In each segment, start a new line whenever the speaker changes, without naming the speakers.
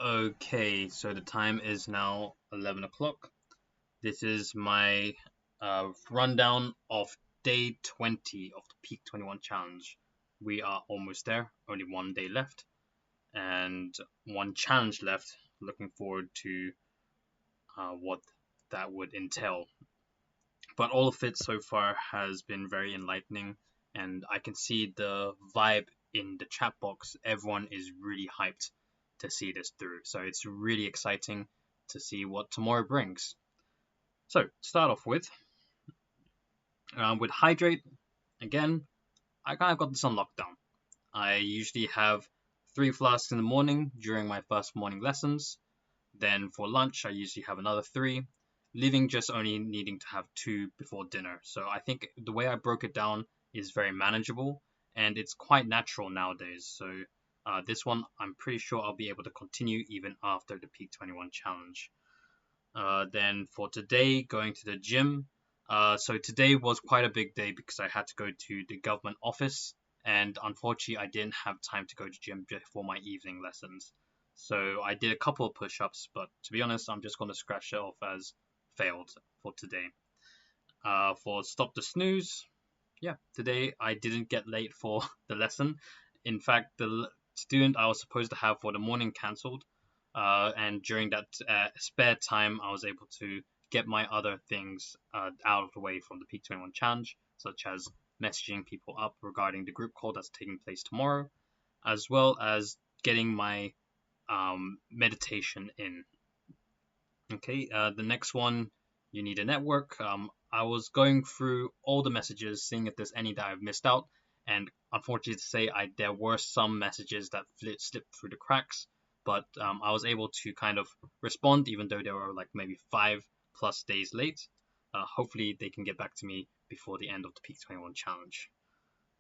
Okay, so the time is now 11 o'clock. This is my rundown of day 20 of the Peak 21 Challenge. We are almost there, only one day left, and one challenge left. Looking forward to what that would entail. But all of it so far has been very enlightening, and I can see the vibe in the chat box. Everyone is really hyped to see this through. So it's really exciting to see what tomorrow brings. So, start off with Hydrate. Again, I kind of got this on lockdown. I usually have 3 flasks in the morning during my first morning lessons. Then for lunch, I usually have another 3, leaving just only needing to have 2 before dinner. So I think the way I broke it down is very manageable and it's quite natural nowadays. So this one, I'm pretty sure I'll be able to continue even after the Peak 21 challenge. Then for today, going to the gym. So today was quite a big day because I had to go to the government office, and unfortunately, I didn't have time to go to gym before my evening lessons. So I did a couple of push-ups, but to be honest, I'm just going to scratch it off as failed for today. For stop the snooze, yeah, today I didn't get late for the lesson. In fact, the student I was supposed to have for the morning cancelled, and during that spare time, I was able to get my other things out of the way from the Peak 21 challenge, such as messaging people up regarding the group call that's taking place tomorrow, as well as getting my meditation in. Okay, the next one, you need a network. I was going through all the messages, seeing if there's any that I've missed out, and unfortunately to say, there were some messages that slipped through the cracks, but I was able to kind of respond, even though they were like maybe 5+ days late. Hopefully they can get back to me before the end of the Peak 21 challenge.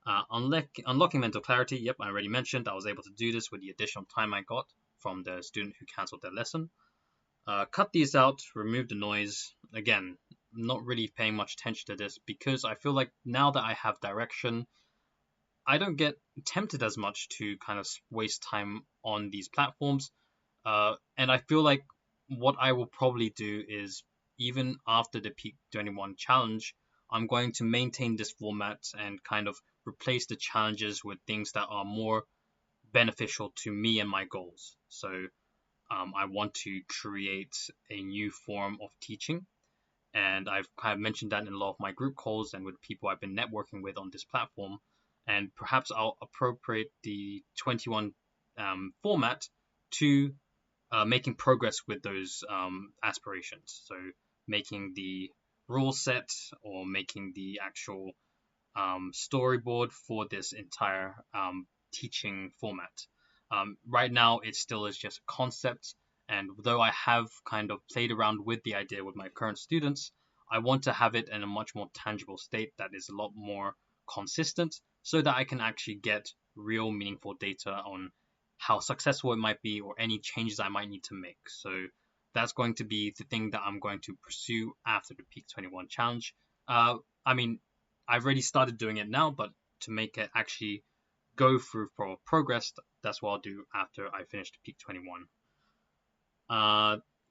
Unlocking mental clarity, yep, I already mentioned I was able to do this with the additional time I got from the student who cancelled their lesson. Cut these out, remove the noise. Again, not really paying much attention to this because I feel like now that I have direction, I don't get tempted as much to kind of waste time on these platforms. And I feel like what I will probably do is, even after the Peak 21 challenge, I'm going to maintain this format and kind of replace the challenges with things that are more beneficial to me and my goals. So I want to create a new form of teaching. And I've kind of mentioned that in a lot of my group calls and with people I've been networking with on this platform. And perhaps I'll appropriate the 21 format to making progress with those aspirations. So making the rule set or making the actual storyboard for this entire teaching format. Right now, it still is just a concept, and though I have kind of played around with the idea with my current students, I want to have it in a much more tangible state that is a lot more consistent so that I can actually get real meaningful data on how successful it might be or any changes I might need to make. So that's going to be the thing that I'm going to pursue after the Peak 21 challenge. I mean, I've already started doing it now, but to make it actually go through for progress, that's what I'll do after I finish the Peak 21.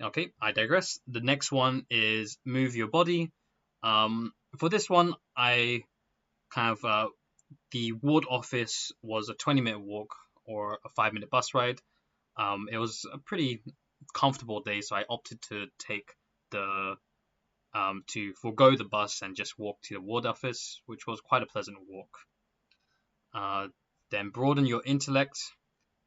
Okay, I digress. The next one is move your body. For this one, I kind of the ward office was a 20-minute walk or a 5-minute bus ride. It was a pretty comfortable day, so I opted to take the to forego the bus and just walk to the ward office, which was quite a pleasant walk. Then broaden your intellect.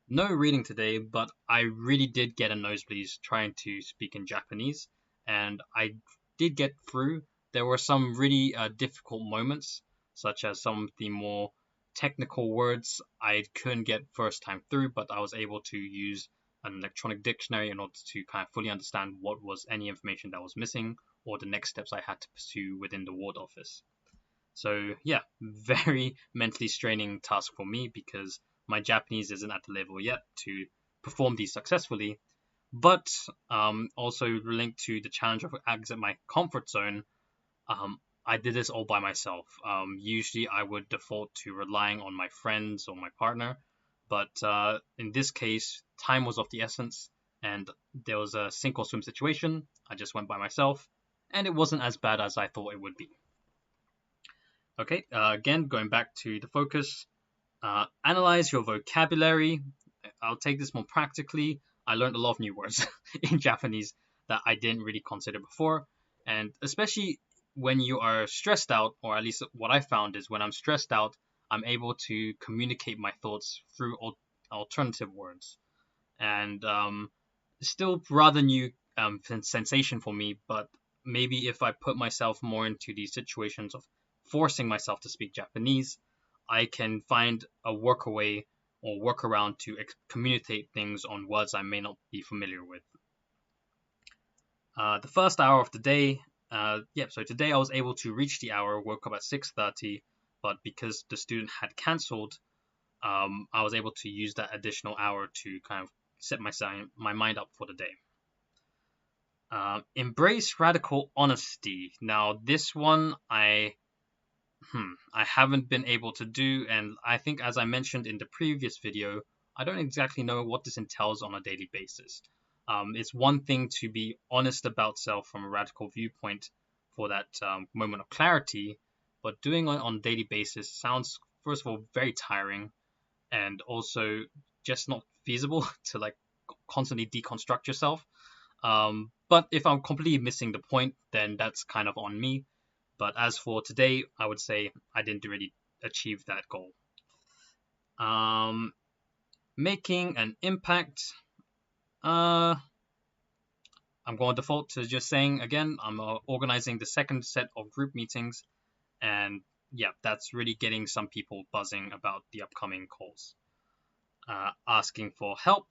No reading today, but I really did get a nosebleed trying to speak in Japanese, and I did get through. There were some really difficult moments, such as some of the more technical words I couldn't get first time through, but I was able to use an electronic dictionary in order to kind of fully understand what was any information that was missing or the next steps I had to pursue within the ward office. So yeah, very mentally straining task for me because my Japanese isn't at the level yet to perform these successfully. But also linked to the challenge of exit my comfort zone, I did this all by myself. Usually I would default to relying on my friends or my partner, but in this case, time was of the essence, and there was a sink or swim situation. I just went by myself, and it wasn't as bad as I thought it would be. Okay, again, going back to the focus, analyze your vocabulary. I'll take this more practically. I learned a lot of new words in Japanese that I didn't really consider before, and especially when you are stressed out, or at least what I found is when I'm stressed out, I'm able to communicate my thoughts through alternative words. And still rather new sensation for me, but maybe if I put myself more into these situations of forcing myself to speak Japanese, I can find a workaway or workaround to communicate things on words I may not be familiar with. The first hour of the day, so today I was able to reach the hour, woke up at 6:30, but because the student had cancelled, I was able to use that additional hour to kind of set my mind up for the day. Embrace radical honesty. Now, this one I haven't been able to do, and I think as I mentioned in the previous video, I don't exactly know what this entails on a daily basis. It's one thing to be honest about self from a radical viewpoint for that moment of clarity, but doing it on a daily basis sounds, first of all, very tiring, and also just not feasible to like constantly deconstruct yourself. But if I'm completely missing the point, then that's kind of on me. But as for today, I would say I didn't really achieve that goal. Making an impact. I'm going to default to just saying again, I'm organizing the second set of group meetings, and yeah, that's really getting some people buzzing about the upcoming calls. Asking for help.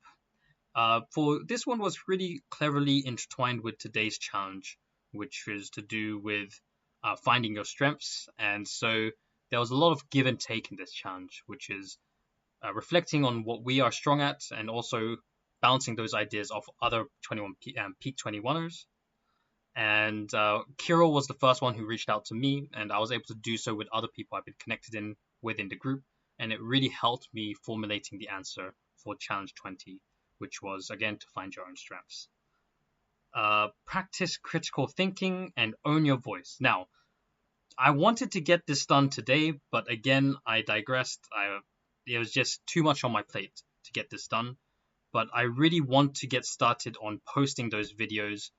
For this one was really cleverly intertwined with today's challenge, which is to do with finding your strengths. And so there was a lot of give and take in this challenge, which is reflecting on what we are strong at and also bouncing those ideas off other peak 21ers. And Kirill was the first one who reached out to me, and I was able to do so with other people I've been connected with in the group, and it really helped me formulating the answer for challenge 20, which was again to find your own strengths. Practice critical thinking and own your voice. Now, I wanted to get this done today, but again, I digressed. It was just too much on my plate to get this done, but I really want to get started on posting those videos,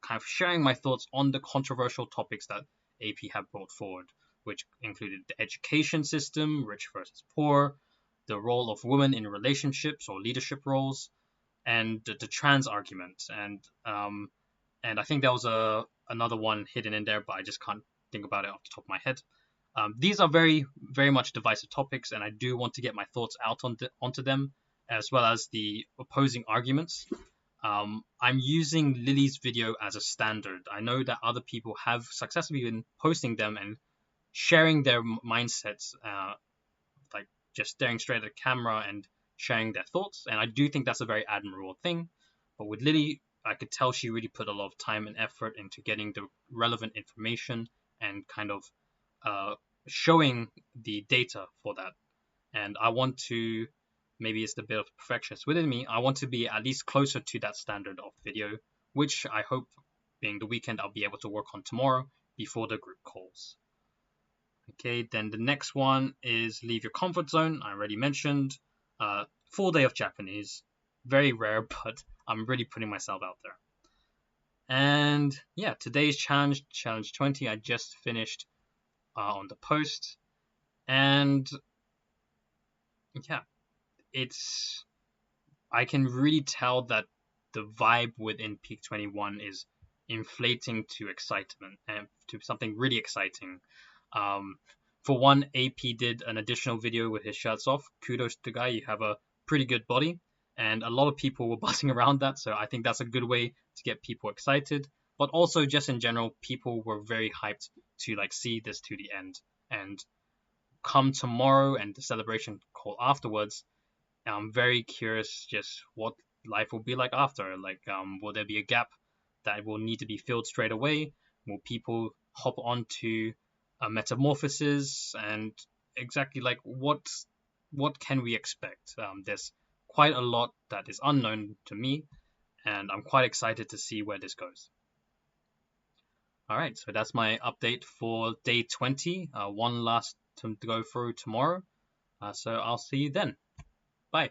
kind of sharing my thoughts on the controversial topics that AP have brought forward, which included the education system, rich versus poor, the role of women in relationships or leadership roles, and the trans argument. And I think there was another one hidden in there, but I just can't think about it off the top of my head. These are very, very much divisive topics, and I do want to get my thoughts out onto them, as well as the opposing arguments. I'm using Lily's video as a standard. I know that other people have successfully been posting them and sharing their mindsets, like just staring straight at the camera and sharing their thoughts. And I do think that's a very admirable thing. But with Lily, I could tell she really put a lot of time and effort into getting the relevant information and kind of showing the data for that. And I want to, maybe it's the bit of perfectionist within me, I want to be at least closer to that standard of video, which I hope, being the weekend, I'll be able to work on tomorrow before the group calls. Okay, then the next one is leave your comfort zone. I already mentioned. Full day of Japanese. Very rare, but I'm really putting myself out there. And yeah, today's challenge 20, I just finished on the post. And yeah, I can really tell that the vibe within Peak 21 is inflating to excitement and to something really exciting. For one, AP did an additional video with his shirts off. Kudos to the guy, you have a pretty good body. And a lot of people were buzzing around that, so I think that's a good way to get people excited. But also, just in general, people were very hyped to like see this to the end. And come tomorrow and the celebration call afterwards, I'm very curious just what life will be like after. Like, will there be a gap that will need to be filled straight away? Will people hop onto a metamorphosis? And exactly like what can we expect? There's quite a lot that is unknown to me, and I'm quite excited to see where this goes. Alright, so that's my update for day 20. One last to go through tomorrow. So I'll see you then. Bye.